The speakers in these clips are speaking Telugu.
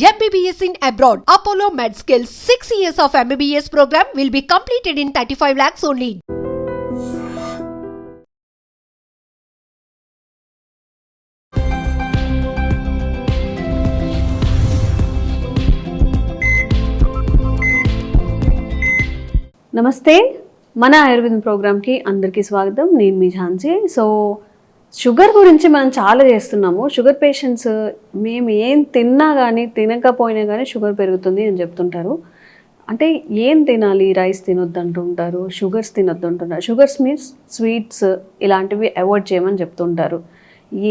MBBS in abroad. Apollo MedSkill 6 years of MBBS program will be completed in 35 lakhs only. నమస్తే మన ఆయుర్వేదం ప్రోగ్రామ్కి అందరికీ స్వాగతం. నేను మీ ఝాన్సీ. సో షుగర్ గురించి మనం చాలా చేస్తున్నాము. షుగర్ పేషెంట్స్ మేము ఏం తిన్నా కానీ తినకపోయినా కానీ షుగర్ పెరుగుతుంది అని చెప్తుంటారు. అంటే ఏం తినాలి? రైస్ తినొద్దు అంటుంటారు, షుగర్స్ తినొద్దు అంటున్నారు. షుగర్స్ మీన్స్ స్వీట్స్ ఇలాంటివి అవాయిడ్ చేయమని చెప్తుంటారు.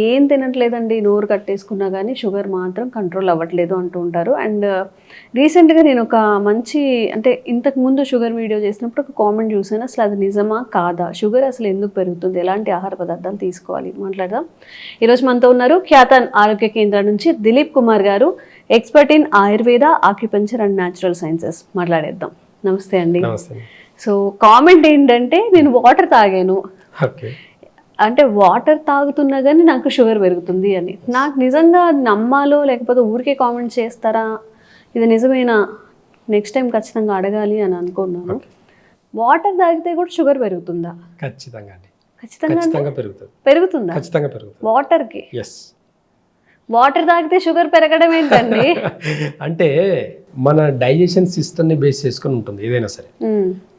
ఏం తినట్లేదండి, నోరు కట్టేసుకున్నా కానీ షుగర్ మాత్రం కంట్రోల్ అవ్వట్లేదు అంటూ ఉంటారు. అండ్ రీసెంట్గా నేను ఒక మంచి అంటే ఇంతకుముందు షుగర్ వీడియో చేసినప్పుడు ఒక కామెంట్ చూసాను. అసలు అది నిజమా కాదా, షుగర్ అసలు ఎందుకు పెరుగుతుంది, ఎలాంటి ఆహార పదార్థాలు తీసుకోవాలి మాట్లాడదాం. ఈరోజు మనతో ఉన్నారు ఖ్యాతన్ ఆరోగ్య కేంద్రం నుంచి Dilip Kumar garu, expert in Ayurveda, acupuncture and natural sciences. మాట్లాడేద్దాం. నమస్తే అండి. సో కామెంట్ ఏంటంటే, నేను వాటర్ తాగాను, అంటే వాటర్ తాగుతున్నా కానీ నాకు షుగర్ పెరుగుతుంది అని. నాకు నిజంగా నమ్మాలో లేకపోతే ఊరికే కామెంట్ చేస్తారా, ఇది నిజమేనా, నెక్స్ట్ టైం ఖచ్చితంగా అడగాలి అని అనుకున్నాను. వాటర్ తాగితే కూడా షుగర్ పెరుగుతుందా? ఖచ్చితంగా అండి. ఖచ్చితంగా పెరుగుతుందా? ఖచ్చితంగా పెరుగుతుంది. వాటర్కి? ఎస్. వాటర్ తాగితే షుగర్ పెరగడం ఏంటండి? అంటే మన డైజెషన్ సిస్టమ్ని బేస్ చేసుకొని ఉంటుంది ఏదైనా సరే.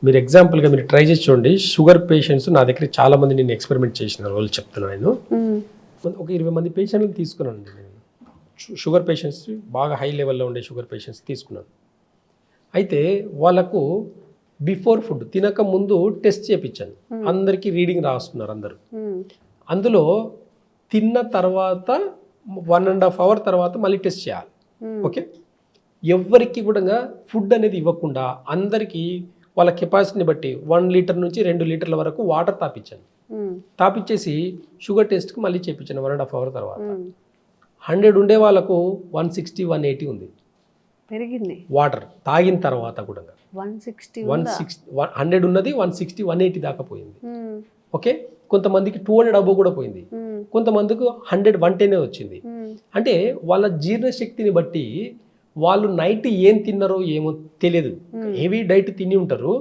మీరు ఎగ్జాంపుల్గా మీరు ట్రై చేసి చూడండి. షుగర్ పేషెంట్స్ నా దగ్గర చాలా మంది నేను ఎక్స్పెరిమెంట్ చేసిన వాళ్ళు చెప్తున్నాను. నేను ఒక 20 మంది పేషెంట్ని తీసుకున్నాను. నేను షుగర్ పేషెంట్స్ బాగా హై లెవెల్లో ఉండే షుగర్ పేషెంట్స్ తీసుకున్నాను. అయితే వాళ్ళకు బిఫోర్ ఫుడ్ తినక ముందు టెస్ట్ చేయించాను. అందరికీ రీడింగ్ రాస్తున్నారు అందరూ. అందులో తిన్న తర్వాత 1.5 hours తర్వాత మళ్ళీ టెస్ట్ చేయాలి. ఓకే. ఎవరికి కూడా ఫుడ్ అనేది ఇవ్వకుండా అందరికీ వాళ్ళ కెపాసిటీని బట్టి 1 లీటర్ నుంచి 2 లీటర్ల వరకు వాటర్ తాపించాను. తాపించేసి షుగర్ టెస్ట్కి మళ్ళీ చేయించాను 1.5 hours తర్వాత. 100 ఉండే వాళ్ళకు 160, 180 ఉంది పెరిగింది వాటర్ తాగిన తర్వాత కూడా. 160 100 ఉన్నది 160, 180 దాకా పోయింది. ఓకే. కొంతమందికి 200 అబోవ్ కూడా పోయింది. కొంతమందికి 100, 110 వచ్చింది. అంటే వాళ్ళ జీర్ణశక్తిని బట్టి వాళ్ళు నైట్ ఏం తిన్నారో ఏమో తెలియదు. హెవీ డైట్ తిని ఉంటారు,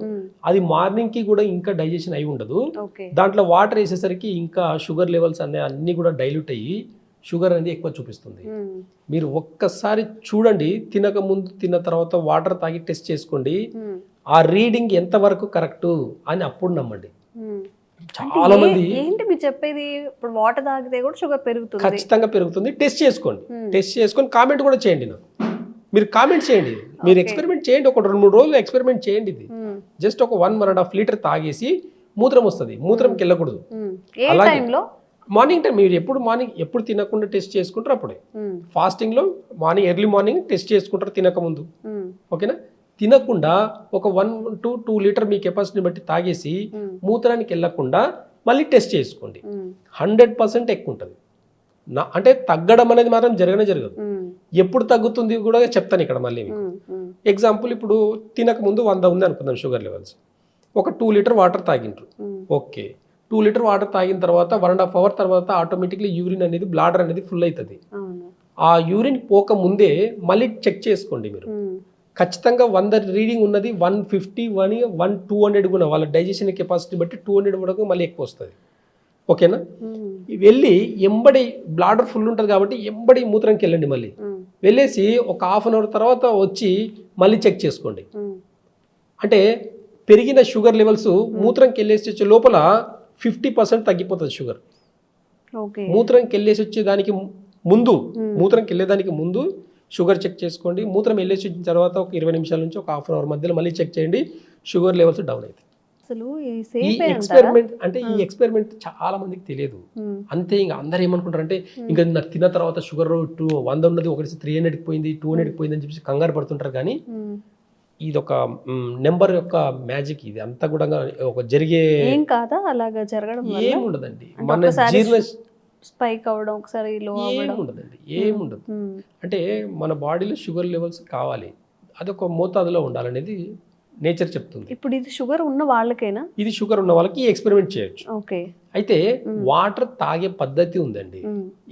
అది మార్నింగ్కి కూడా ఇంకా డైజెషన్ అయి ఉండదు. దాంట్లో వాటర్ వేసేసరికి ఇంకా షుగర్ లెవెల్స్ అన్నీ కూడా డైల్యూట్ అయ్యి షుగర్ అనేది ఎక్కువ చూపిస్తుంది. మీరు ఒక్కసారి చూడండి, తినక ముందు తిన్న తర్వాత వాటర్ తాగి టెస్ట్ చేసుకోండి. ఆ రీడింగ్ ఎంతవరకు కరెక్ట్ అని అప్పుడు నమ్మండి. చాలా మంది ఏంటి మీరు చెప్పేది, ఇప్పుడు వాటర్ తాగితే కూడా షుగర్ పెరుగుతుంది? ఖచ్చితంగా పెరుగుతుంది. టెస్ట్ చేసుకోండి. టెస్ట్ చేసుకొని కామెంట్ కూడా చేయండి. నాకు మీరు కామెంట్ చేయండి, మీరు ఎక్స్పెరిమెంట్ చేయండి. ఒక 2-3 రోజులు ఎక్స్పెరిమెంట్ చేయండి. ఇది జస్ట్ ఒక 1.5 లీటర్ తాగేసి మూత్రం వస్తుంది, మూత్రంకి వెళ్ళకూడదు. అలాగే మార్నింగ్ టైం మీరు ఎప్పుడు తినకుండా టెస్ట్ చేసుకుంటారు అప్పుడే. ఫాస్టింగ్ లో ఎర్లీ మార్నింగ్ టెస్ట్ చేసుకుంటారు తినక ముందు. ఓకేనా. తినకుండా ఒక 1 to 2 లీటర్ మీ కెపాసిటీని బట్టి తాగేసి మూత్రానికి వెళ్ళకుండా మళ్ళీ టెస్ట్ చేసుకోండి. 100% ఎక్కువ ఉంటుంది. అంటే తగ్గడం అనేది మాత్రం జరగదు. ఎప్పుడు తగ్గుతుంది కూడా చెప్తాను ఇక్కడ మళ్ళీ మీకు. ఎగ్జాంపుల్, ఇప్పుడు తినక ముందు 100 ఉంది అనుకుందాం షుగర్ లెవెల్స్. ఒక 2 లీటర్ వాటర్ తాగిండ్రు. ఓకే. 2 లీటర్ వాటర్ తాగిన తర్వాత 1.5 hours తర్వాత ఆటోమేటిక్లీ యూరిన్ అనేది, బ్లాడర్ అనేది ఫుల్ అవుతుంది. ఆ యూరిన్ పోక ముందే మళ్ళీ చెక్ చేసుకోండి మీరు. ఖచ్చితంగా 100 రీడింగ్ ఉన్నది 150, 200 కూడా వాళ్ళ డైజెషన్ కెపాసిటీ బట్టి 200 వరకు మళ్ళీ ఎక్కువ వస్తుంది. ఓకేనా. వెళ్ళి ఎంబడి బ్లాడర్ ఫుల్ ఉంటుంది కాబట్టి ఎంబడి మూత్రంకి వెళ్ళండి. మళ్ళీ వెళ్ళేసి ఒక 1/2 hour తర్వాత వచ్చి మళ్ళీ చెక్ చేసుకోండి. అంటే పెరిగిన షుగర్ లెవెల్స్ మూత్రంకి వెళ్ళేసి వచ్చే లోపల 50% తగ్గిపోతుంది షుగర్. మూత్రంకి వెళ్ళేసి వచ్చేదానికి ముందు, మూత్రంకి వెళ్ళేదానికి ముందు షుగర్ చెక్ చేసుకోండి. మూత్రం వెళ్ళేసి వచ్చిన తర్వాత ఒక 20 నిమిషాల నుంచి ఒక 1/2 hour మధ్యలో మళ్ళీ చెక్ చేయండి. షుగర్ లెవెల్స్ డౌన్ అవుతాయి. ఈ ఎక్స్పెరిమెంట్ చాలా మందికి తెలియదు. అంతే. ఇంకా అందరు ఏమనుకుంటారు అంటే, ఇంకా నాకు తిన్న తర్వాత షుగర్ 100 ఉన్నది ఒకటి 300కి పోయింది, 200కి పోయింది అని చెప్పేసి కంగారు పడుతుంటారు. కానీ ఇది ఒక నెంబర్ యొక్క మ్యాజిక్. ఇది అంతా కూడా ఒక జరిగే ఏం కాదా, అలాగా జరగడం ఏముండదండి. మన జీర్ణ స్పైక్ అవ్వడం, ఒకసారి లో అవ్వడం ఏముండదు. అంటే మన బాడీలో షుగర్ లెవెల్స్ కావాలి, అదొక మోతాదులో ఉండాలనేది నేచర్ చెప్తుంది. ఇప్పుడు ఇది షుగర్ ఉన్న వాళ్ళకైనా? ఇది షుగర్ ఉన్న వాళ్ళకి ఎక్స్పెరిమెంట్ చేయొచ్చు. ఓకే. అయితే వాటర్ తాగే పద్ధతి ఉందండి.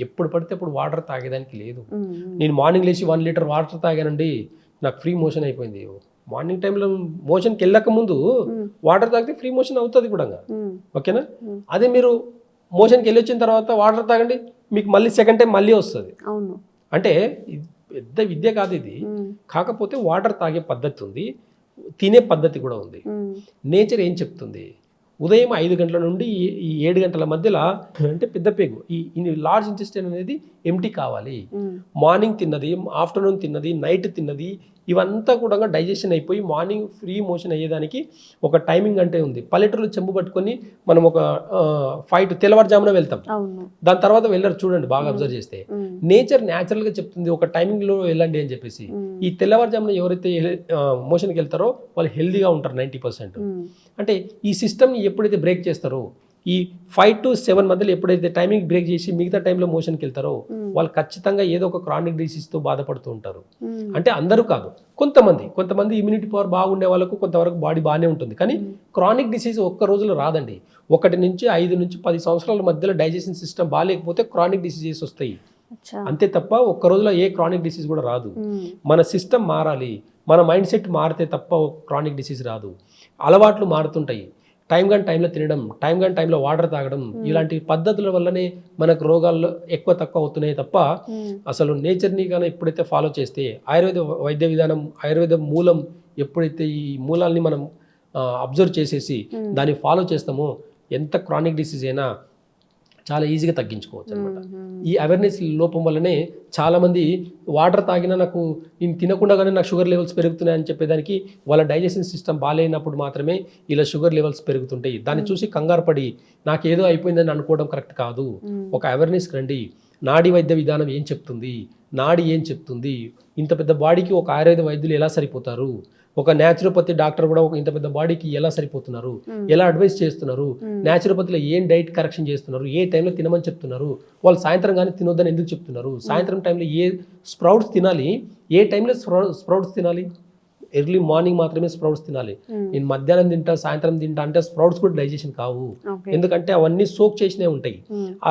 ఎప్పుడు పడితే అప్పుడు వాటర్ తాగేదానికి లేదు. నేను మార్నింగ్ లేచి 1 లీటర్ వాటర్ తాగానండి, నాకు ఫ్రీ మోషన్ అయిపోయింది. మార్నింగ్ టైంలో మోషన్కి వెళ్ళక ముందు వాటర్ తాగితే ఫ్రీ మోషన్ అవుతుంది కూడా, ఓకేనా? అదే మీరు మోషన్కి వెళ్ళి వచ్చిన తర్వాత వాటర్ తాగండి, మీకు మళ్ళీ సెకండ్ టైం మళ్ళీ వస్తుంది. అంటే పెద్ద విద్య కాదు ఇది. కాకపోతే వాటర్ తాగే పద్ధతి ఉంది, తినే పద్ధతి కూడా ఉంది. నేచర్ ఏం చెప్తుంది, ఉదయం 5 గంటల నుండి ఈ 7 గంటల మధ్యలో అంటే పెద్ద పేగు ఈ లార్జ్ ఇంటెస్టైన్ అనేది ఎంటీ కావాలి. మార్నింగ్ తిన్నది, ఆఫ్టర్నూన్ తిన్నది, నైట్ తిన్నది, ఇవంతా కూడా డైజెషన్ అయిపోయి మార్నింగ్ ఫ్రీ మోషన్ అయ్యేదానికి ఒక టైమింగ్ అంటే ఉంది. పల్లెటూరులో చెంబు పట్టుకొని మనం ఒక 5 to తెల్లవారుజామున వెళ్తాం, దాని తర్వాత వెళ్ళరు. చూడండి బాగా అబ్జర్వ్ చేస్తే నేచర్ న్యాచురల్గా చెప్తుంది ఒక టైమింగ్లో వెళ్ళండి అని చెప్పేసి. ఈ తెల్లవారుజామున ఎవరైతే మోషన్కి వెళ్తారో వాళ్ళు హెల్దీగా ఉంటారు 90%. అంటే ఈ సిస్టమ్ని ఎప్పుడైతే బ్రేక్ చేస్తారో, ఈ 5 to 7 మధ్యలో ఎప్పుడైతే టైమింగ్ బ్రేక్ చేసి మిగతా టైంలో మోషన్కి వెళ్తారో వాళ్ళు ఖచ్చితంగా ఏదో ఒక క్రానిక్ డిసీజ్తో బాధపడుతూ ఉంటారు. అంటే అందరూ కాదు, కొంతమంది ఇమ్యూనిటీ పవర్ బాగుండే వాళ్ళకు కొంతవరకు బాడీ బాగానే ఉంటుంది. కానీ క్రానిక్ డిసీజ్ ఒక్క రోజులో రాదండి. 1 నుంచి 5 నుంచి 10 సంవత్సరాల మధ్యలో డైజెషన్ సిస్టమ్ బాగాలేకపోతే క్రానిక్ డిసీజెస్ వస్తాయి. అంతే తప్ప ఒక్క రోజులో ఏ క్రానిక్ డిసీజ్ కూడా రాదు. మన సిస్టమ్ మారాలి, మన మైండ్ సెట్ మారితే తప్ప క్రానిక్ డిసీజ్ రాదు. అలవాట్లు మారుతుంటాయి. టైం కానీ టైంలో తినడం, టైం కానీ టైంలో వాటర్ తాగడం, ఇలాంటి పద్ధతుల వల్లనే మనకు రోగాలు ఎక్కువ తక్కువ అవుతున్నాయి తప్ప అసలు నేచర్ని కానీ ఎప్పుడైతే ఫాలో చేస్తే, ఆయుర్వేద వైద్య విధానం, ఆయుర్వేద మూలం ఎప్పుడైతే ఈ మూలాల్ని మనం అబ్జర్వ్ చేసేసి దాన్ని ఫాలో చేస్తామో ఎంత క్రానిక్ డిసీజ్ అయినా చాలా ఈజీగా తగ్గించుకోవచ్చు అనమాట. ఈ అవేర్నెస్ లోపం వల్లనే చాలామంది వాటర్ తాగినా నాకు నేను తినకుండానే నాకు షుగర్ లెవెల్స్ పెరుగుతున్నాయని చెప్పేదానికి వాళ్ళ డైజెషన్ సిస్టమ్ బాగాలేనప్పుడు మాత్రమే ఇలా షుగర్ లెవెల్స్ పెరుగుతుంటాయి. దాన్ని చూసి కంగారు పడి నాకేదో అయిపోయిందని అనుకోవడం కరెక్ట్ కాదు. ఒక అవేర్నెస్ రండి, నాడీ వైద్య విధానం ఏం చెప్తుంది, నాడి ఏం చెప్తుంది, ఇంత పెద్ద బాడీకి ఒక ఆయుర్వేద వైద్యులు ఎలా సరిపోతారు, ఒక న్యాచురోపతి డాక్టర్ కూడా ఒక ఇంత పెద్ద బాడీకి ఎలా సరిపోతున్నారు, ఎలా అడ్వైస్ చేస్తున్నారు, న్యాచురోపతిలో ఏం డైట్ కరెక్షన్ చేస్తున్నారు, ఏ టైంలో తినమని చెప్తున్నారు, వాళ్ళు సాయంత్రం కానీ తినొద్దని ఎందుకు చెప్తున్నారు, సాయంత్రం టైంలో ఏ స్ప్రౌట్స్ తినాలి, ఏ టైంలో స్ప్రౌట్స్ తినాలి, ఎర్లీ మార్నింగ్ మాత్రమే స్ప్రౌట్స్ తినాలి. నేను మధ్యాహ్నం తింటా సాయంత్రం తింటా అంటే స్ప్రౌట్స్ కూడా డైజెషన్ కావు, ఎందుకంటే అవన్నీ సోక్ చేసినవి ఉంటాయి.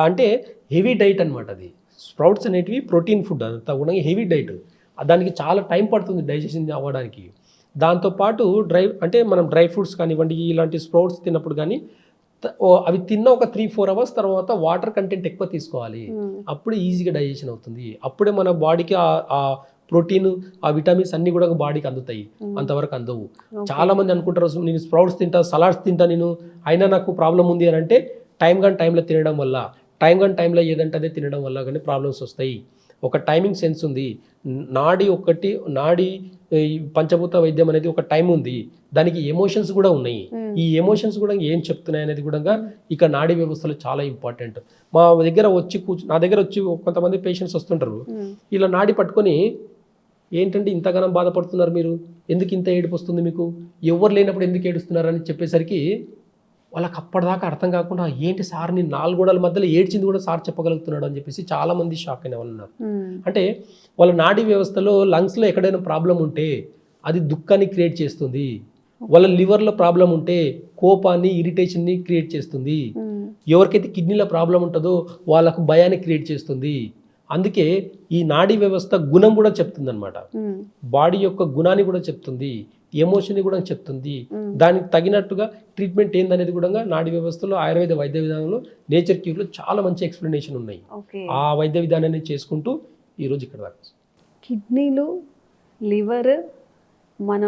అంటే హెవీ డైట్ అనమాట అది. స్ప్రౌట్స్ అనేటివి ప్రోటీన్ ఫుడ్, అంతా కూడా హెవీ డైట్, దానికి చాలా టైం పడుతుంది డైజెషన్ అవ్వడానికి. దాంతోపాటు మనం డ్రై ఫ్రూట్స్ కానివ్వండి, ఇలాంటి స్ప్రౌట్స్ తిన్నప్పుడు కానీ అవి తిన్న ఒక 3-4 అవర్స్ తర్వాత వాటర్ కంటెంట్ ఎక్కువ తీసుకోవాలి. అప్పుడే ఈజీగా డైజెషన్ అవుతుంది. అప్పుడే మన బాడీకి ఆ ప్రోటీన్, ఆ విటమిన్స్ అన్ని కూడా బాడీకి అందుతాయి. అంతవరకు అందవు. చాలా మంది అనుకుంటారు నేను స్ప్రౌట్స్ తింటా, సలాడ్స్ తింటా నేను, అయినా నాకు ప్రాబ్లం ఉంది అని అంటే టైం కానీ టైంలో తినడం వల్ల, టైం కానీ టైంలో ఏదంటే అదే తినడం వల్ల కానీ ప్రాబ్లమ్స్ వస్తాయి. ఒక టైమింగ్ సెన్స్ ఉంది. నాడి పంచభూత వైద్యం అనేది ఒక టైం ఉంది, దానికి ఎమోషన్స్ కూడా ఉన్నాయి. ఈ ఎమోషన్స్ కూడా ఏం చెప్తున్నాయి అనేది కూడా ఇక నాడీ వ్యవస్థలో చాలా ఇంపార్టెంట్. నా దగ్గర వచ్చి కొంతమంది పేషెంట్స్ వస్తుంటారు, ఇలా నాడి పట్టుకొని ఏంటంటే ఇంతగానం బాధపడుతున్నారు మీరు, ఎందుకు ఇంత ఏడుపు వస్తుంది మీకు, ఎవరు లేనప్పుడు ఎందుకు ఏడుస్తున్నారు అని చెప్పేసరికి వాళ్ళకి అప్పటిదాకా అర్థం కాకుండా ఏంటి సార్ నేను 4 గోడల మధ్యలో ఏడ్చింది కూడా సార్ చెప్పగలుగుతున్నాడు అని చెప్పేసి చాలా మంది షాక్ అయిన వాళ్ళు ఉన్నారు. అంటే వాళ్ళ నాడీ వ్యవస్థలో లంగ్స్లో ఎక్కడైనా ప్రాబ్లం ఉంటే అది దుఃఖాన్ని క్రియేట్ చేస్తుంది, వాళ్ళ లివర్లో ప్రాబ్లం ఉంటే కోపాన్ని, ఇరిటేషన్ని క్రియేట్ చేస్తుంది, ఎవరికైతే కిడ్నీలో ప్రాబ్లం ఉంటుందో వాళ్ళకు భయాన్ని క్రియేట్ చేస్తుంది. అందుకే ఈ నాడీ వ్యవస్థ గుణం కూడా చెప్తుంది అనమాట, బాడీ యొక్క గుణాన్ని కూడా చెప్తుంది, ఎమోషన్ని కూడా చెప్తుంది. దానికి తగినట్టుగా ట్రీట్మెంట్ ఏందనేది కూడా నాడీ వ్యవస్థలో, ఆయుర్వేద వైద్య విధానంలో, నేచర్ క్యూర్లో చాలా మంచి ఎక్స్ప్లెనేషన్ ఉన్నాయి. ఆ వైద్య విధానాన్ని చేసుకుంటూ ఈరోజు ఇక్కడ దాకా. కిడ్నీలు, లివర్, మన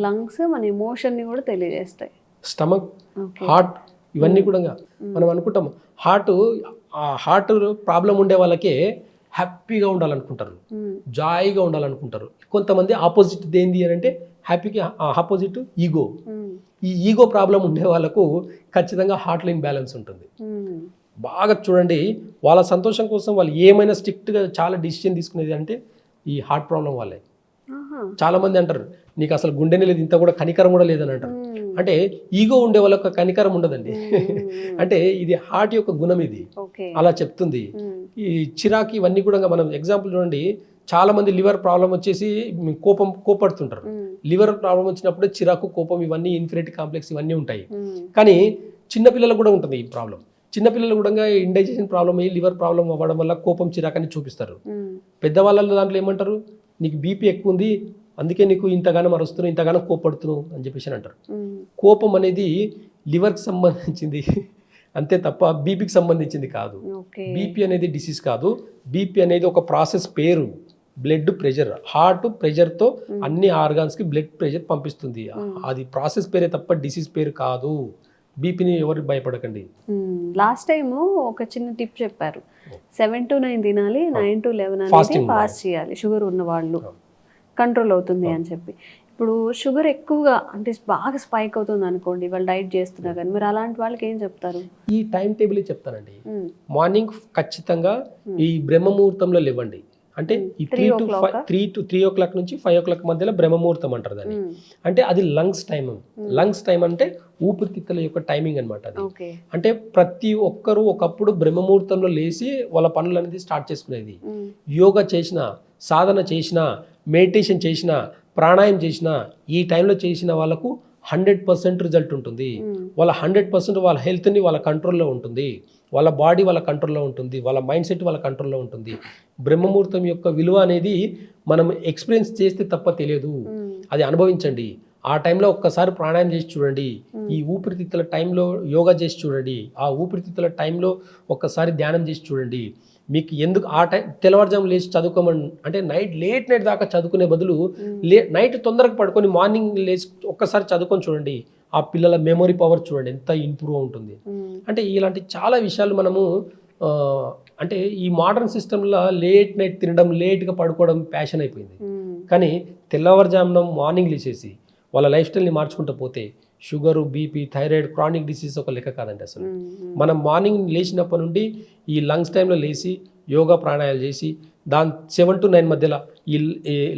లంగ్స్ మన ఎమోషన్ని కూడా తెలియజేస్తాయి. స్టమక్, హార్ట్, ఇవన్నీ కూడా మనం అనుకుంటాం హార్ట్ ప్రాబ్లం ఉండే వాళ్ళకే హ్యాపీగా ఉండాలనుకుంటారు, జాయిగా ఉండాలనుకుంటారు. కొంతమంది ఆపోజిట్ ఏంది అని అంటే హ్యాపీకి ఆపోజిట్ ఈగో. ఈ ఈగో ప్రాబ్లం ఉండే వాళ్ళకు ఖచ్చితంగా హార్ట్లో ఇంబ్యాలెన్స్ ఉంటుంది. బాగా చూడండి, వాళ్ళ సంతోషం కోసం వాళ్ళు ఏమైనా స్ట్రిక్ట్గా చాలా డిసిషన్ తీసుకునేది అంటే ఈ హార్ట్ ప్రాబ్లం వాళ్ళే. చాలా మంది అంటారు నీకు అసలు గుండెనే లేదు, ఇంత కూడా కనికరం కూడా లేదని అంటారు. అంటే ఈగో ఉండే వాళ్ళకి కనికరం ఉండదండి. అంటే ఇది హార్ట్ యొక్క గుణం, ఇది అలా చెప్తుంది. ఈ చిరాకు ఇవన్నీ కూడా మనం ఎగ్జాంపుల్ చూడండి, చాలా మంది లివర్ ప్రాబ్లం వచ్చేసి కోపడుతుంటారు. లివర్ ప్రాబ్లం వచ్చినప్పుడు చిరాకు, కోపం, ఇవన్నీ ఇన్ఫినిటీ కాంప్లెక్స్ ఇవన్నీ ఉంటాయి. కానీ చిన్నపిల్లలకు కూడా ఉంటుంది ఈ ప్రాబ్లం. చిన్నపిల్లలు కూడా ఇండైజెషన్ ప్రాబ్లం అయ్యి లివర్ ప్రాబ్లం అవ్వడం వల్ల కోపం చిరాకని చూపిస్తారు. పెద్దవాళ్ళ దాంట్లో ఏమంటారు, నీకు బీపీ ఎక్కువ ఉంది అందుకే నీకు ఇంతగానో మరుస్తున్నావు ఇంతగానో కోపడుతున్నావు అని చెప్పేసి అంటారు. కోపం అనేది లివర్కి సంబంధించింది అంతే తప్ప బీపీకి సంబంధించింది కాదు. బీపీ అనేది డిసీజ్ కాదు. బీపీ అనేది ఒక ప్రాసెస్ పేరు. బ్లడ్ ప్రెషర్, హార్ట్ ప్రెషర్తో అన్ని ఆర్గాన్స్కి బ్లడ్ ప్రెషర్ పంపిస్తుంది. అది ప్రాసెస్ పేరే తప్ప డిసీజ్ పేరు కాదు. బీపీని ఎవరు భయపడకండి. లాస్ట్ టైం ఒక చిన్న టిప్ చెప్పారు, 7 to 9 తినాలి, 9 to 11 అనేది ఫాస్ట్ చేయాలి షుగర్ ఉన్న వాళ్ళు, కంట్రోల్ అవుతుంది అని చెప్పి. ఇప్పుడు షుగర్ ఎక్కువగా అంటే బాగా స్పైక్ అవుతుంది అనుకోండి, వాళ్ళు డైట్ చేస్తున్నా కానీ, మరి అలాంటి వాళ్ళకి ఏం చెప్తారు? ఈ టైం టేబుల్ చెప్తానండి. మార్నింగ్ ఖచ్చితంగా ఈ బ్రహ్మముహూర్తంలో లేవండి. అంటే ఈ 3 o'clock నుంచి 5 o'clock మధ్యలో బ్రహ్మముహూర్తం అంటారు దాన్ని. అంటే అది లంగ్స్ టైం. లంగ్స్ టైం అంటే ఊపిరితిత్తుల యొక్క టైమింగ్ అనమాట అది. అంటే ప్రతి ఒక్కరు ఒకప్పుడు బ్రహ్మముహూర్తంలో లేచి వాళ్ళ పనులు అనేది స్టార్ట్ చేసుకునేది. యోగా చేసిన, సాధన చేసిన, మెడిటేషన్ చేసిన, ప్రాణాయామం చేసిన, ఈ టైంలో చేసిన వాళ్ళకు 100% రిజల్ట్ ఉంటుంది. వాళ్ళ 100% వాళ్ళ హెల్త్ని వాళ్ళ కంట్రోల్లో ఉంటుంది, వాళ్ళ బాడీ వాళ్ళ కంట్రోల్లో ఉంటుంది, వాళ్ళ మైండ్ సెట్ వాళ్ళ కంట్రోల్లో ఉంటుంది. బ్రహ్మముహూర్తం యొక్క విలువ అనేది మనం ఎక్స్పీరియన్స్ చేస్తే తప్ప తెలియదు, అది అనుభవించండి. ఆ టైంలో ఒక్కసారి ప్రాణాయామం చేసి చూడండి, ఈ ఊపిరితిత్తుల టైంలో యోగా చేసి చూడండి, ఆ ఊపిరితిత్తుల టైంలో ఒక్కసారి ధ్యానం చేసి చూడండి. మీకు ఎందుకు ఆ టైం తెల్లవారుజాము లేచి చదువుకోమని అంటే లేట్ నైట్ దాకా చదువుకునే బదులు నైట్ తొందరగా పడుకొని మార్నింగ్ లేచి ఒక్కసారి చదువుకొని చూడండి, ఆ పిల్లల మెమొరీ పవర్ చూడండి ఎంత ఇంప్రూవ్ ఉంటుంది. అంటే ఇలాంటి చాలా విషయాలు మనము అంటే ఈ మోడర్న్ సిస్టంలో లేట్ నైట్ తినడం, లేట్గా పడుకోవడం ప్యాషన్ అయిపోయింది. కానీ తెల్లవారుజామున మార్నింగ్ లేచేసి వాళ్ళ లైఫ్ స్టైల్ని మార్చుకుంటూ పోతే sugar, BP, thyroid, chronic disease ఒక లెక్క కాదండి అసలు. మనం మార్నింగ్ లేచినప్పటి నుండి ఈ లంగ్స్ టైంలో లేచి యోగా ప్రాణాయాలు చేసి దాని 7 to 9 మధ్యలో ఈ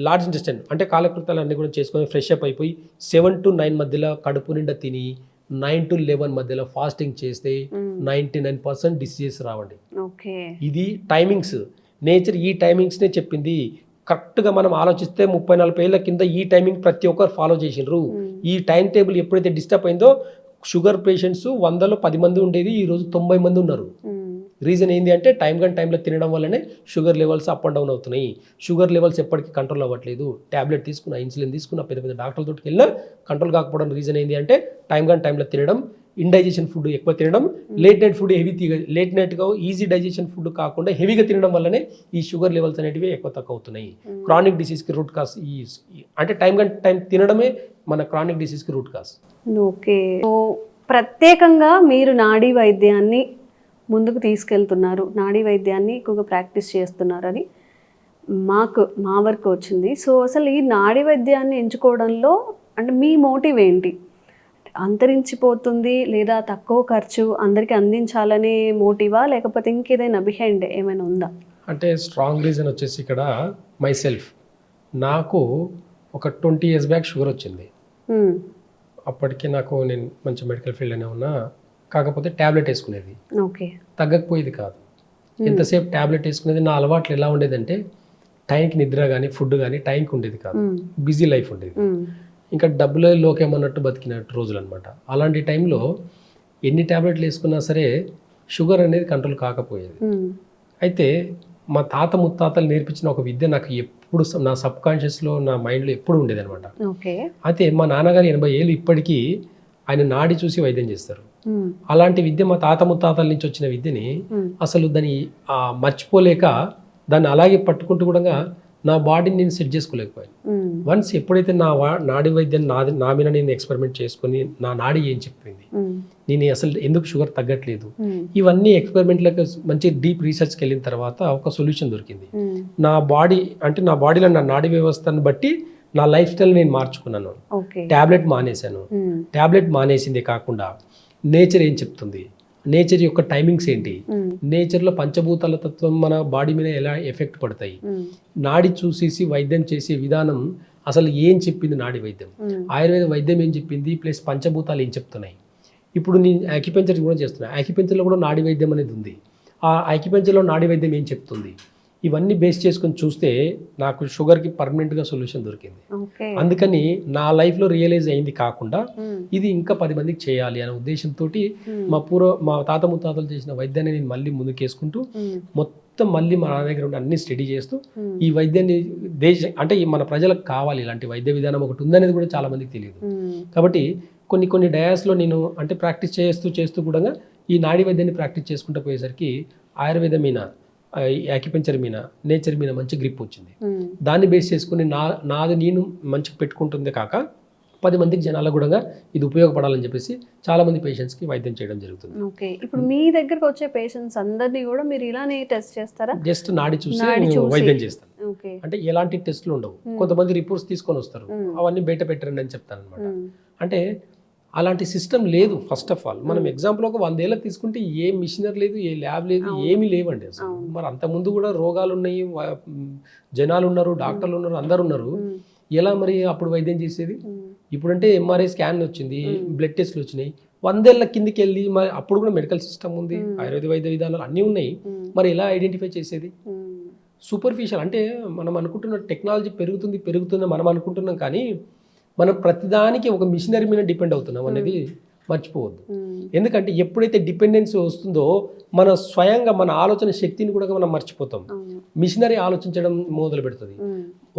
లార్జ్ ఇంటెస్టైన్ అంటే కాలకృతాలు అన్నీ కూడా చేసుకొని ఫ్రెష్ అప్ అయిపోయి 7 to 9 మధ్యలో కడుపు నిండా తిని 9 to 11 మధ్యలో ఫాస్టింగ్ చేస్తే 99% డిసీజెస్ రావండి. ఇది టైమింగ్స్. నేచర్ ఈ టైమింగ్స్నే చెప్పింది. కరెక్ట్గా మనం ఆలోచిస్తే 30-40 ఏళ్ళ కింద ఈ టైమింగ్ ప్రతి ఒక్కరు ఫాలో చేసిండ్రు. ఈ టైం టేబుల్ ఎప్పుడైతే డిస్టర్బ్ అయిందో షుగర్ పేషెంట్స్ 100లో 10 మంది ఉండేది, ఈరోజు 90 మంది ఉన్నారు. రీజన్ ఏంటి అంటే టైంలో తినడం వల్లనే sugar levels up and down అవుతున్నాయి. షుగర్ లెవెల్స్ ఎప్పటికీ కంట్రోల్ అవ్వట్లేదు. ట్యాబ్లెట్ తీసుకున్న, ఇన్సులిన్ తీసుకున్న, పెద్ద పెద్ద డాక్టర్లతో వెళ్ళినా కంట్రోల్ కాకపోవడం రీజన్ ఏంటి అంటే టైంలో తినడం, ఇండైజెషన్ ఫుడ్ ఎక్కువ తినడం, లేట్ నైట్ ఫుడ్ లేట్ నైట్గా ఈజీ డైజెషన్ ఫుడ్ కాకుండా హెవీగా తినడం వల్లనే ఈ షుగర్ లెవెల్స్ అనేటివి ఎక్కువ తక్కువ అవుతున్నాయి. క్రానిక్ డిసీజ్కి రూట్ కాజ్ అంటే టైం తినడమే మన క్రానిక్ డిసీజ్కి రూట్ కాజ్. ఓకే, ప్రత్యేకంగా మీరు నాడీ వైద్యాన్ని ముందుకు తీసుకెళ్తున్నారు, నాడీ వైద్యాన్ని ఎక్కువగా ప్రాక్టీస్ చేస్తున్నారని మా వరకు వచ్చింది. సో అసలు ఈ నాడీ వైద్యాన్ని ఎంచుకోవడంలో అంటే మీ మోటివ్ ఏంటి? అంతరించిపోతుంది లేదా తక్కువ ఖర్చు అందరికీ అందించాలనే మోటివా, లేకపోతే ఇంకేదైనా బిహైండ్ ఏమైనా ఉందా? అంటే స్ట్రాంగ్ రీజన్ వచ్చేసి ఇక్కడ మై సెల్ఫ్. నాకు ఒక 20 years బ్యాక్ షుగర్ వచ్చింది. అప్పటికి నేను మంచి మెడికల్ ఫీల్డ్లోనే ఉన్నా, కాకపోతే ట్యాబ్లెట్ వేసుకునేది, తగ్గకపోయేది కాదు. ఎంతసేపు ట్యాబ్లెట్ వేసుకునేది. నా అలవాట్లు ఎలా ఉండేదంటే టైంకి నిద్ర కానీ ఫుడ్ కానీ టైంకి ఉండేది కాదు, బిజీ లైఫ్ ఉండేది. ఇంకా డబ్బులే లోకేమన్నట్టు బతికినట్టు రోజులు అనమాట. అలాంటి టైంలో ఎన్ని ట్యాబ్లెట్లు వేసుకున్నా సరే షుగర్ అనేది కంట్రోల్ కాకపోయేది. అయితే మా తాత ముత్తాతలు నేర్పించిన ఒక విద్య నాకు ఎప్పుడు నా సబ్ కాన్షియస్లో, నా మైండ్లో ఎప్పుడు ఉండేది అనమాట. అయితే మా నాన్నగారు 80 ఏళ్ళు ఇప్పటికీ ఆయన నాడి చూసి వైద్యం చేస్తారు. అలాంటి విద్య మా తాత ముత్తాతల నుంచి వచ్చిన విద్యని అసలు దాన్ని మర్చిపోలేక దాన్ని అలాగే పట్టుకుంటూ కూడా నా బాడీని నేను సెట్ చేసుకోలేకపోయాను. వన్స్ ఎప్పుడైతే నాడీ వైద్యం నా మీద నేను ఎక్స్పెరిమెంట్ చేసుకుని నా నాడీ ఏం చెప్పింది, నేను అసలు ఎందుకు షుగర్ తగ్గట్లేదు, ఇవన్నీ ఎక్స్పెరిమెంట్లకు మంచి డీప్ రీసెర్చ్కి వెళ్ళిన తర్వాత ఒక సొల్యూషన్ దొరికింది. నా బాడీలో నా నాడీ వ్యవస్థను బట్టి నా లైఫ్ స్టైల్ నేను మార్చుకున్నాను. ట్యాబ్లెట్ మానేశాను. ట్యాబ్లెట్ మానేసిందే కాకుండా నేచర్ ఏం చెప్తుంది, నేచర్ యొక్క టైమింగ్స్ ఏంటి, నేచర్లో పంచభూతాల తత్వం మన బాడీ మీద ఎలా ఎఫెక్ట్ పడతాయి, నాడి చూసేసి వైద్యం చేసే విధానం అసలు ఏం చెప్పింది నాడి వైద్యం, ఆయుర్వేద వైద్యం ఏం చెప్పింది, ప్లస్ పంచభూతాలు ఏం చెప్తున్నాయి. ఇప్పుడు నేను యాక్యుపెంచర్ కూడా చేస్తున్నాను. యాక్యుపెంచర్లో కూడా నాడి వైద్యం అనేది ఉంది. ఆ యాక్యుపెంచర్లో నాడి వైద్యం ఏం చెప్తుంది, ఇవన్నీ బేస్ చేసుకొని చూస్తే నాకు షుగర్కి పర్మనెంట్గా సొల్యూషన్ దొరికింది. ఓకే. అందుకని నా లైఫ్లో రియలైజ్ అయింది కాకుండా ఇది ఇంకా 10 మందికి చేయాలి అనే ఉద్దేశంతో మా తాత ముత్తాతలు చేసిన వైద్యాన్ని నేను మళ్ళీ ముందుకేసుకుంటూ మొత్తం మళ్ళీ మా నాన్న దగ్గర ఉండి అన్ని స్టడీ చేస్తూ ఈ వైద్యాన్ని అంటే మన ప్రజలకు కావాలి ఇలాంటి వైద్య విధానం ఒకటి ఉందనేది కూడా చాలా మందికి తెలియదు. కాబట్టి కొన్ని డయాస్లో నేను అంటే ప్రాక్టీస్ చేస్తూ కూడా ఈ నాడీ వైద్యాన్ని ప్రాక్టీస్ చేసుకుంటూ పోయేసరికి ఆయుర్వేదం మీద యాక్యుపెంచర్ మీద నేచర్ మీద మంచి గ్రిప్ వచ్చింది. దాన్ని బేస్ చేసుకుని నాది నేను మంచిగా పెట్టుకుంటుంది కాక 10 మందికి జనాలకు కూడా ఇది ఉపయోగపడాలని చెప్పేసి చాలా మంది పేషెంట్స్కి వైద్యం చేయడం జరుగుతుంది. ఓకే. ఇప్పుడు మీ దగ్గరకు వచ్చే పేషెంట్స్ అందరినీ కూడా మీరు ఇలానే టెస్ట్ చేస్తారా? జస్ట్ నాడి చూసి వైద్యం చేస్తాను. ఓకే. అంటే ఎలాంటి టెస్ట్లు ఉండవు. కొంతమంది రిపోర్ట్స్ తీసుకొని వస్తారు, అవన్నీ బయట పెట్టరండి అని చెప్తాను అనమాట. అంటే అలాంటి సిస్టమ్ లేదు. ఫస్ట్ ఆఫ్ ఆల్ మనం ఎగ్జాంపుల్ ఒక 100 ఏళ్ళకి తీసుకుంటే ఏ మిషనరీ లేదు, ఏ ల్యాబ్ లేదు, ఏమీ లేవండి అసలు. మరి అంతకుముందు కూడా రోగాలు ఉన్నాయి, జనాలు ఉన్నారు, డాక్టర్లు ఉన్నారు, అందరు ఉన్నారు. ఎలా మరి అప్పుడు వైద్యం చేసేది? ఇప్పుడంటే ఎంఆర్ఐ స్కాన్ వచ్చింది, బ్లడ్ టెస్ట్లు వచ్చినాయి. 100 ఏళ్ళ కిందికి వెళ్ళి మరి అప్పుడు కూడా మెడికల్ సిస్టమ్ ఉంది, ఆయుర్వేద వైద్య విధానాలు అన్నీ ఉన్నాయి. మరి ఎలా ఐడెంటిఫై చేసేది? సూపర్ఫిషియల్ అంటే మనం అనుకుంటున్న టెక్నాలజీ పెరుగుతుంది మనం అనుకుంటున్నాం, కానీ మనం ప్రతిదానికి ఒక మిషనరీ మీద డిపెండ్ అవుతున్నాం అనేది మర్చిపోవద్దు. ఎందుకంటే ఎప్పుడైతే డిపెండెన్సీ వస్తుందో మన స్వయంగా మన ఆలోచన శక్తిని కూడా మనం మర్చిపోతాం. మిషనరీ ఆలోచించడం మొదలు పెడుతుంది.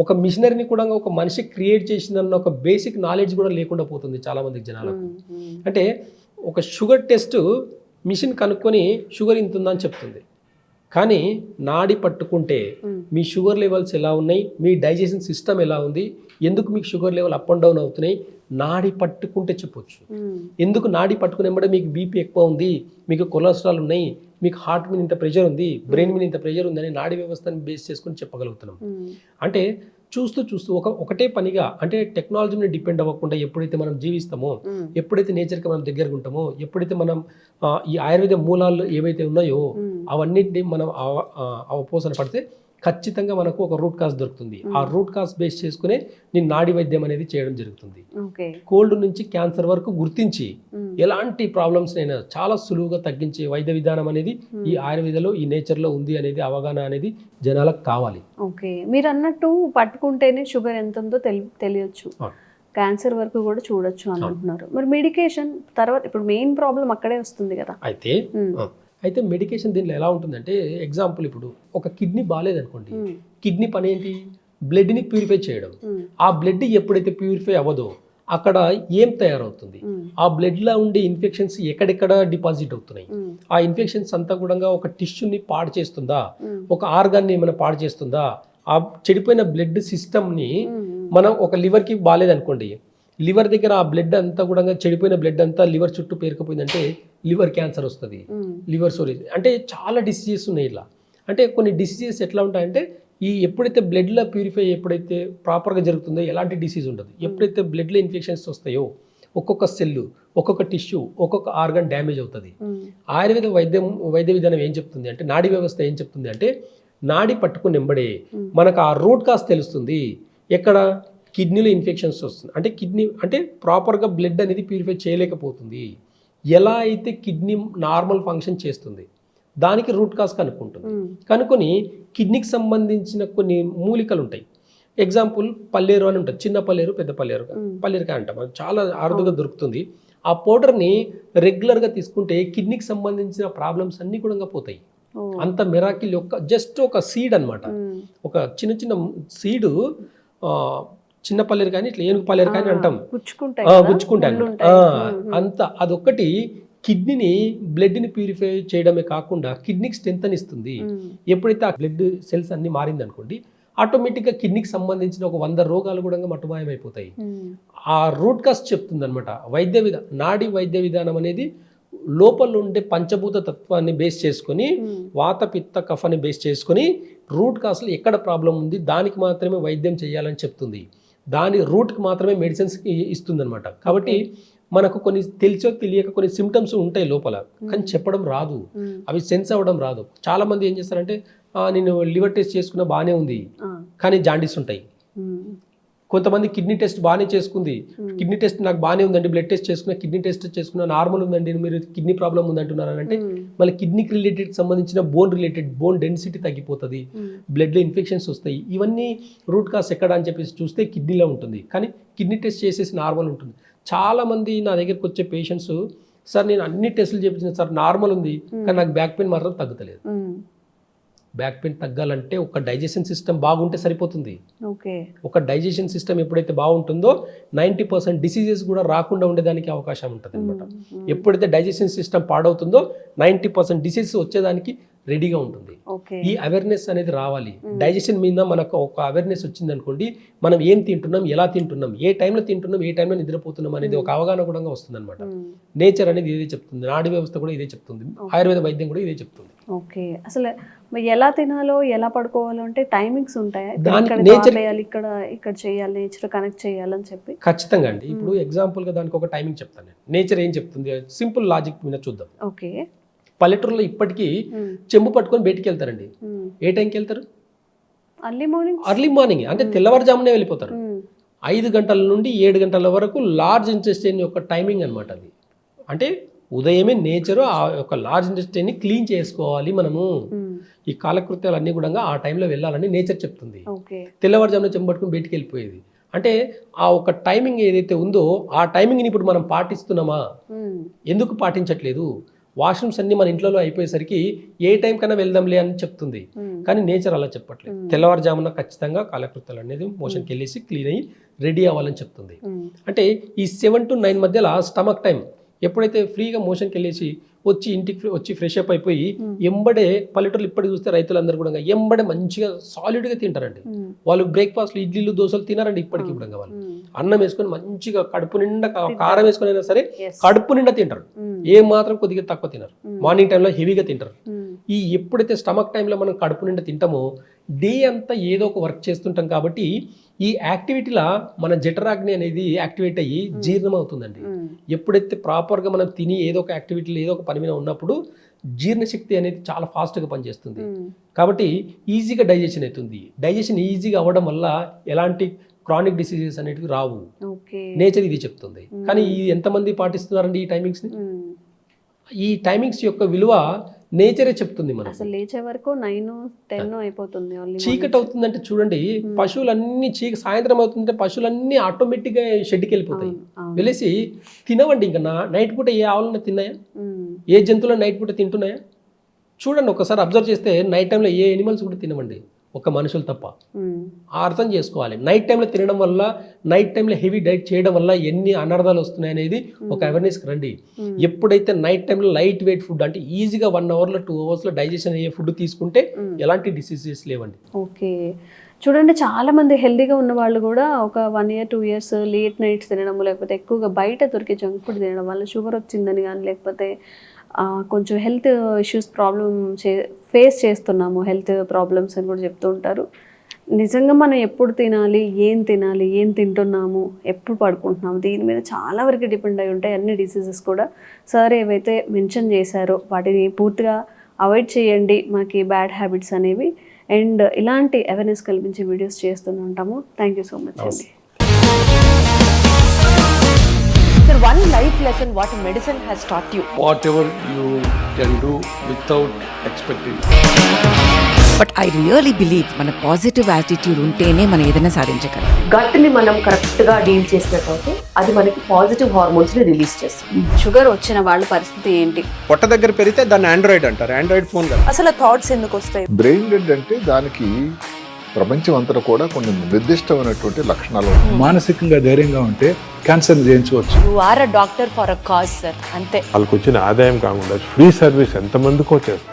ఒక మిషనరీని కూడా ఒక మనిషి క్రియేట్ చేసిందన్న ఒక బేసిక్ నాలెడ్జ్ కూడా లేకుండా పోతుంది చాలా మంది జనాలకు. అంటే ఒక షుగర్ టెస్ట్ మిషన్ కనుక్కొని షుగర్ ఇంత ఉందని చెప్తుంది, కానీ నాడి పట్టుకుంటే మీ షుగర్ లెవెల్స్ ఎలా ఉన్నాయి, మీ డైజెషన్ సిస్టమ్ ఎలా ఉంది, ఎందుకు మీకు sugar level up and down అవుతున్నాయి, నాడి పట్టుకుంటే చెప్పొచ్చు. ఎందుకు నాడి పట్టుకునేంబడే మీకు బీపీ ఎక్కువ ఉంది, మీకు కొలెస్ట్రాల్ ఉన్నాయి, మీకు హార్ట్ మీద ఇంత ప్రెషర్ ఉంది, బ్రెయిన్ మీద ఇంత ప్రెషర్ ఉంది అని నాడీ వ్యవస్థను బేస్ చేసుకొని చెప్పగలుగుతున్నాం. అంటే చూస్తూ ఒకటే పనిగా అంటే టెక్నాలజీ మీద డిపెండ్ అవ్వకుండా ఎప్పుడైతే మనం జీవిస్తామో, ఎప్పుడైతే నేచర్కి మనం దగ్గరగా ఉంటామో, ఎప్పుడైతే మనం ఈ ఆయుర్వేద మూలాలు ఏవైతే ఉన్నాయో అవన్నింటినీ మనం అవపోసన పడితే ఖచ్చితంగా మనకు ఒక రూట్ కాజ్ దొరుకుతుంది. ఆ రూట్ కాజ్ బేస్ చేసుకునే నేను నాడీ వైద్యం అనేది చేయడం జరుగుతుంది. కోల్డ్ నుంచి క్యాన్సర్ వరకు గుర్తించి ఎలాంటి ప్రాబ్లమ్స్ అయినా చాలా సులువుగా తగ్గించే వైద్య విధానం అనేది ఈ ఆయుర్వేదలో ఈ నేచర్లో ఉంది అనేది అవగాహన అనేది జనాలకు కావాలి. ఓకే. మీరు అన్నట్టు పట్టుకుంటేనే షుగర్ ఎంత ఉందో తెలియచ్చు, క్యాన్సర్ వరకు కూడా చూడొచ్చు అంటున్నారు. మరి మెడికేషన్ తర్వాత ఇప్పుడు మెయిన్ ప్రాబ్లం అక్కడే వస్తుంది కదా. అయితే మెడికేషన్ దీనిలో ఎలా ఉంటుందంటే ఎగ్జాంపుల్ ఇప్పుడు ఒక కిడ్నీ బాగాలేదనుకోండి, కిడ్నీ పని ఏంటి? బ్లడ్ని ప్యూరిఫై చేయడం. ఆ బ్లడ్ ఎప్పుడైతే ప్యూరిఫై అవ్వదో అక్కడ ఏం తయారవుతుంది? ఆ బ్లడ్లో ఉండే ఇన్ఫెక్షన్స్ ఎక్కడెక్కడ డిపాజిట్ అవుతున్నాయి, ఆ ఇన్ఫెక్షన్స్ అంతా కూడా ఒక టిష్యూని పాడు చేస్తుందా, ఒక ఆర్గాన్ని ఏమైనా పాడు చేస్తుందా? ఆ చెడిపోయిన బ్లడ్ సిస్టమ్ని మనం ఒక లివర్కి బాగాలేదనుకోండి, లివర్ దగ్గర ఆ బ్లడ్ అంతా కూడా చెడిపోయిన బ్లడ్ అంతా లివర్ చుట్టూ పేరుకుపోయిందంటే లివర్ క్యాన్సర్ వస్తుంది, లివర్ సోరేజ్ అంటే చాలా డిసీజెస్ ఉన్నాయి ఇలా. అంటే కొన్ని డిసీజెస్ ఎట్లా ఉంటాయంటే ఈ ఎప్పుడైతే బ్లడ్లో ప్యూరిఫై ఎప్పుడైతే ప్రాపర్గా జరుగుతుందో ఎలాంటి డిసీజ్ ఉండదు. ఎప్పుడైతే బ్లడ్లో ఇన్ఫెక్షన్స్ వస్తాయో ఒక్కొక్క సెల్లు, ఒక్కొక్క టిష్యూ, ఒక్కొక్క ఆర్గన్ డ్యామేజ్ అవుతుంది. ఆయుర్వేద వైద్య విధానం ఏం చెప్తుంది అంటే, నాడీ వ్యవస్థ ఏం చెప్తుంది అంటే, నాడి పట్టుకుని వెంబడే మనకు ఆ రూట్ కాజ్ తెలుస్తుంది. ఎక్కడ? కిడ్నీలో ఇన్ఫెక్షన్స్ వస్తుంది అంటే కిడ్నీ అంటే ప్రాపర్గా బ్లడ్ అనేది ప్యూరిఫై చేయలేకపోతుంది. ఎలా అయితే కిడ్నీ నార్మల్ ఫంక్షన్ చేస్తుంది దానికి రూట్ కాజ్ కనుక్కుంటుంది. కనుక్కొని కిడ్నీకి సంబంధించిన కొన్ని మూలికలు ఉంటాయి. ఎగ్జాంపుల్ పల్లేరు అని ఉంటుంది, చిన్న పల్లేరు, పెద్ద పల్లేరుకాయ అంటాం, అది చాలా అరుదుగా దొరుకుతుంది. ఆ పౌడర్ని రెగ్యులర్గా తీసుకుంటే కిడ్నీకి సంబంధించిన ప్రాబ్లమ్స్ అన్నీ కూడా పోతాయి. అంత మిరాకిల్ జస్ట్ ఒక సీడ్ అనమాట. ఒక చిన్న సీడు, చిన్న పల్లేరు కానీ ఇట్లా ఏనుగు పల్లేరు కానీ అంటాం, గుచ్చుకుంటాయి అంత. అదొక్కటి కిడ్నీని బ్లడ్ని ప్యూరిఫై చేయడమే కాకుండా కిడ్నీకి స్ట్రెంత్ అని ఇస్తుంది. ఎప్పుడైతే ఆ బ్లడ్ సెల్స్ అన్ని మారింది అనుకోండి, ఆటోమేటిక్గా కిడ్నీకి సంబంధించిన ఒక 100 రోగాలు కూడా మటుమాయమైపోతాయి. ఆ రూట్ కాజ్ చెప్తుంది అనమాట నాడీ వైద్య విధానం అనేది. లోపల ఉండే పంచభూత తత్వాన్ని బేస్ చేసుకొని, వాత పిత్త కఫాన్ని బేస్ చేసుకొని రూట్ కాజ్లో ఎక్కడ ప్రాబ్లం ఉంది దానికి మాత్రమే వైద్యం చేయాలని చెప్తుంది. దాని రూట్కి మాత్రమే మెడిసిన్స్ ఇస్తుంది అనమాట. కాబట్టి మనకు కొన్ని తెలిసో తెలియక కొన్ని సిమ్టమ్స్ ఉంటాయి లోపల, కానీ చెప్పడం రాదు, అవి సెన్స్ అవ్వడం రాదు. చాలా మంది ఏం చేస్తారంటే, నేను లివర్ టెస్ట్ చేసుకున్న బాగానే ఉంది కానీ జాండీస్ ఉంటాయి. కొంతమంది కిడ్నీ టెస్ట్ బాగానే చేసుకుంది, కిడ్నీ టెస్ట్ నాకు బాగానే ఉందండి, బ్లడ్ టెస్ట్ చేసుకున్నా, కిడ్నీ టెస్ట్ చేసుకున్నా, నార్మల్ ఉందండి, మీరు కిడ్నీ ప్రాబ్లం ఉందంటున్నారు అని అంటే మళ్ళీ కిడ్నీకి రిలేటెడ్ సంబంధించిన బోన్ డెన్సిటీ తగ్గిపోతుంది, బ్లడ్లో ఇన్ఫెక్షన్స్ వస్తాయి. ఇవన్నీ రూట్ కాస్ ఎక్కడ అని చెప్పేసి చూస్తే కిడ్నీలో ఉంటుంది. కానీ కిడ్నీ టెస్ట్ చేసేసి నార్మల్ ఉంటుంది. చాలామంది నా దగ్గరికి వచ్చే పేషెంట్స్, సార్ నేను అన్ని టెస్టులు చేయించిన సార్ నార్మల్ ఉంది, కానీ నాకు బ్యాక్ పెయిన్ మాత్రం తగ్గుతలేదు. బ్యాక్ పెయిన్ తగ్గాలంటే ఒక డైజెషన్ సిస్టమ్ బాగుంటే సరిపోతుంది. ఒక డైజెషన్ సిస్టమ్ ఎప్పుడైతే బాగుంటుందో 90% డిసీజెస్ కూడా రాకుండా ఉండేదానికి అవకాశం ఉంటుంది అనమాట. ఎప్పుడైతే డైజెషన్ సిస్టమ్ పాడవుతుందో 90% డిసీజెస్ వచ్చేదానికి రెడీగా ఉంటుంది. ఈ అవేర్నెస్ అనేది రావాలి. డైజెషన్ మీద మనకు ఒక అవేర్నెస్ వచ్చింది అనుకోండి, మనం ఏం తింటున్నాం, ఎలా తింటున్నాం, ఏ టైంలో తింటున్నాం, ఏ టైంలో నిద్రపోతున్నాం అనేది ఒక అవగాహన కూడా వస్తుంది అనమాట. నేచర్ అనేది ఇదే చెప్తుంది, నాడీ వ్యవస్థ కూడా ఇదే చెప్తుంది, ఆయుర్వేద వైద్యం కూడా ఇదే చెప్తుంది. ఓకే, అసలు ఎలా తినాలో ఎలా పడుకోవాలో అంటే టైమింగ్స్ ఉంటాయా? ఇక్కడ చేయాలి, నేచర్ కనెక్ట్ చేయాలని చెప్పి. ఖచ్చితంగా అండి. ఇప్పుడు ఎగ్జాంపుల్ గా దానికి ఒక టైమింగ్ చెప్తాను నేను. నేచర్ ఏం చెప్తుంది, సింపుల్ లాజిక్ మీద చూద్దాం. ఓకే, పల్లెటూరులో ఇప్పటికీ చెంబు పట్టుకొని బయటికి వెళ్తారండి. ఏ టైంకి వెళ్తారు? అర్లీ మార్నింగ్ అంటే తెల్లవారుజామునే వెళ్ళిపోతారు. 5 గంటల నుండి 7 గంటల వరకు లార్జ్ ఇంటెస్టైన్ యొక్క టైమింగ్ అనమాట అది. అంటే ఉదయమే నేచర్ ఆ యొక్క లార్జ్ ఇంటెస్టైన్ని క్లీన్ చేసుకోవాలి మనము. ఈ కాలకృత్యాలు అన్ని కూడా ఆ టైంలో వెళ్ళాలని నేచర్ చెప్తుంది. తెల్లవారుజామున చెంబు పట్టుకొని బయటికి వెళ్ళిపోయేది. అంటే ఆ ఒక టైమింగ్ ఏదైతే ఉందో ఆ టైమింగ్ని ఇప్పుడు మనం పాటిస్తున్నామా? ఎందుకు పాటించట్లేదు? వాష్రూమ్స్ అన్ని మన ఇంట్లో అయిపోయేసరికి ఏ టైం కన్నా వెళ్దాంలే అని చెప్తుంది. కానీ నేచర్ అలా చెప్పట్లేదు. తెల్లవారుజామున ఖచ్చితంగా కాలకృత్యాలు అనేది మోషన్కి వెళ్ళేసి క్లీన్ అయ్యి రెడీ అవ్వాలని చెప్తుంది. అంటే ఈ 7 to 9 మధ్యలో స్టమక్ టైం ఎప్పుడైతే ఫ్రీగా మోషన్కి వెళ్ళేసి వచ్చి ఇంటికి వచ్చి ఫ్రెష్ అప్ అయిపోయి ఎంబడే, పల్లెటూరులు ఇప్పటికి చూస్తే రైతులందరూ కూడా ఎంబడే మంచిగా సాలిడ్గా తింటారండి. వాళ్ళు బ్రేక్ఫాస్ట్లు ఇడ్లీలు దోశలు తినారండి. ఇప్పటికి కూడా వాళ్ళు అన్నం వేసుకొని మంచిగా కడుపు నిండా కారం వేసుకొని అయినా సరే కడుపు నిండా తింటారు. ఏ మాత్రం కొద్దిగా తక్కువ తినరు. మార్నింగ్ టైంలో హెవీగా తింటారు. ఈ ఎప్పుడైతే స్టమక్ టైంలో మనం కడుపు నిండా తింటామో డే అంతా ఏదో ఒక వర్క్ చేస్తుంటాం కాబట్టి ఈ యాక్టివిటీలా మన జఠరాగ్ని అనేది యాక్టివేట్ అయ్యి జీర్ణం అవుతుందండి. ఎప్పుడైతే ప్రాపర్గా మనం తిని ఏదో ఒక యాక్టివిటీలో ఏదో ఒక పని మీద ఉన్నప్పుడు జీర్ణశక్తి అనేది చాలా ఫాస్ట్గా పనిచేస్తుంది. కాబట్టి ఈజీగా డైజెషన్ అవుతుంది. డైజెషన్ ఈజీగా అవ్వడం వల్ల ఎలాంటి క్రానిక్ డిసీజెస్ అనేటివి రావు. నేచర్ ఇది చెప్తుంది. కానీ ఎంతమంది పాటిస్తున్నారండి ఈ టైమింగ్స్ని? ఈ టైమింగ్స్ యొక్క విలువ నేచరే చెప్తుంది. మనం అసలు లేచే వరకు 9-10 అయిపోతుంది. చీకటి అవుతుందంటే చూడండి, పశువులన్నీ సాయంత్రం అవుతుందంటే పశువులన్నీ ఆటోమేటిక్గా షెడ్కి వెళ్ళిపోతాయి. వెళ్ళేసి తినవండి. ఇంకా నైట్ పూట ఏ ఆవులన్నా తిన్నాయా? ఏ జంతువులు నైట్ పూట తింటున్నాయా? చూడండి, ఒకసారి అబ్జర్వ్ చేస్తే నైట్ టైంలో ఏ ఎనిమల్స్ కూడా తినవండి, ఒక మనుషులు తప్ప. అర్థం చేసుకోవాలి. నైట్ టైంలో తినడం వల్ల, నైట్ టైంలో హెవీ డైట్ చేయడం వల్ల ఎన్ని అనర్థాలు వస్తున్నాయి అనేది ఒక అవేర్నెస్కి రండి. ఎప్పుడైతే నైట్ టైంలో లైట్ వెయిట్ ఫుడ్ అంటే ఈజీగా 1 hourలో 2 hours డైజెషన్ అయ్యే ఫుడ్ తీసుకుంటే ఎలాంటి డిసీజెస్ లేవండి. ఓకే, చూడండి, చాలా మంది హెల్దీగా ఉన్న వాళ్ళు కూడా ఒక 1 year 2 years లేట్ నైట్స్ తినడం, లేకపోతే ఎక్కువగా బయట దొరికే జంక్ ఫుడ్ తినడం వల్ల షుగర్ వచ్చిందని కానీ, లేకపోతే కొంచెం హెల్త్ ఇష్యూస్ ఫేస్ చేస్తున్నాము, హెల్త్ ప్రాబ్లమ్స్ అని కూడా చెప్తూ ఉంటారు. నిజంగా మనం ఎప్పుడు తినాలి, ఏం తింటున్నాము, ఎప్పుడు పడుకుంటున్నాము, దీని మీద చాలా వరకు డిపెండ్ అయి ఉంటాయి అన్ని డిసీజెస్ కూడా. సార్ ఏవైతే మెన్షన్ చేశారో వాటిని పూర్తిగా అవాయిడ్ చేయండి, మనకి బ్యాడ్ హ్యాబిట్స్ అనేవి. అండ్ ఇలాంటి అవేర్నెస్ కల్పించే వీడియోస్ చేస్తూనే ఉంటాము. థ్యాంక్ యూ సో మచ్ అండి. Sir, one life lesson what medicine has taught you. Whatever you can do without expecting. But I really believe మన పాజిటివ్ యాటిట్యూడ్ ఉంటేనే మనం ఏదైనా సాధించగలం. గట్ని మనం కరెక్ట్గా డీల్ చేసినట్లయితే అది మనకి పాజిటివ్ హార్మోన్స్ని రిలీజ్ చేస్తుంది. షుగర్ వచ్చిన వాళ్ళ పరిస్థితి ఏంటి? పొట్ట దగ్గర పెరిగితే దాన్ని ఆండ్రాయిడ్ అంటారు, ఆండ్రాయిడ్ ఫోన్ కదా. అసలు థాట్స్ ఎందుకు వస్తాయి? బ్రెయిన్ డెడ్ అంటే దానికి ప్రపంచం అంతా కూడా కొన్ని నిర్దిష్టమైనటువంటి లక్షణాలు. మానసికంగా ధైర్యంగా ఉంటే క్యాన్సర్ జయించవచ్చు. You are a doctor for a cause sir, అంతే. వాళ్ళకి వచ్చిన ఆదాయం కాకుండా ఫ్రీ సర్వీస్ ఎంతమందికో చేస్తారు.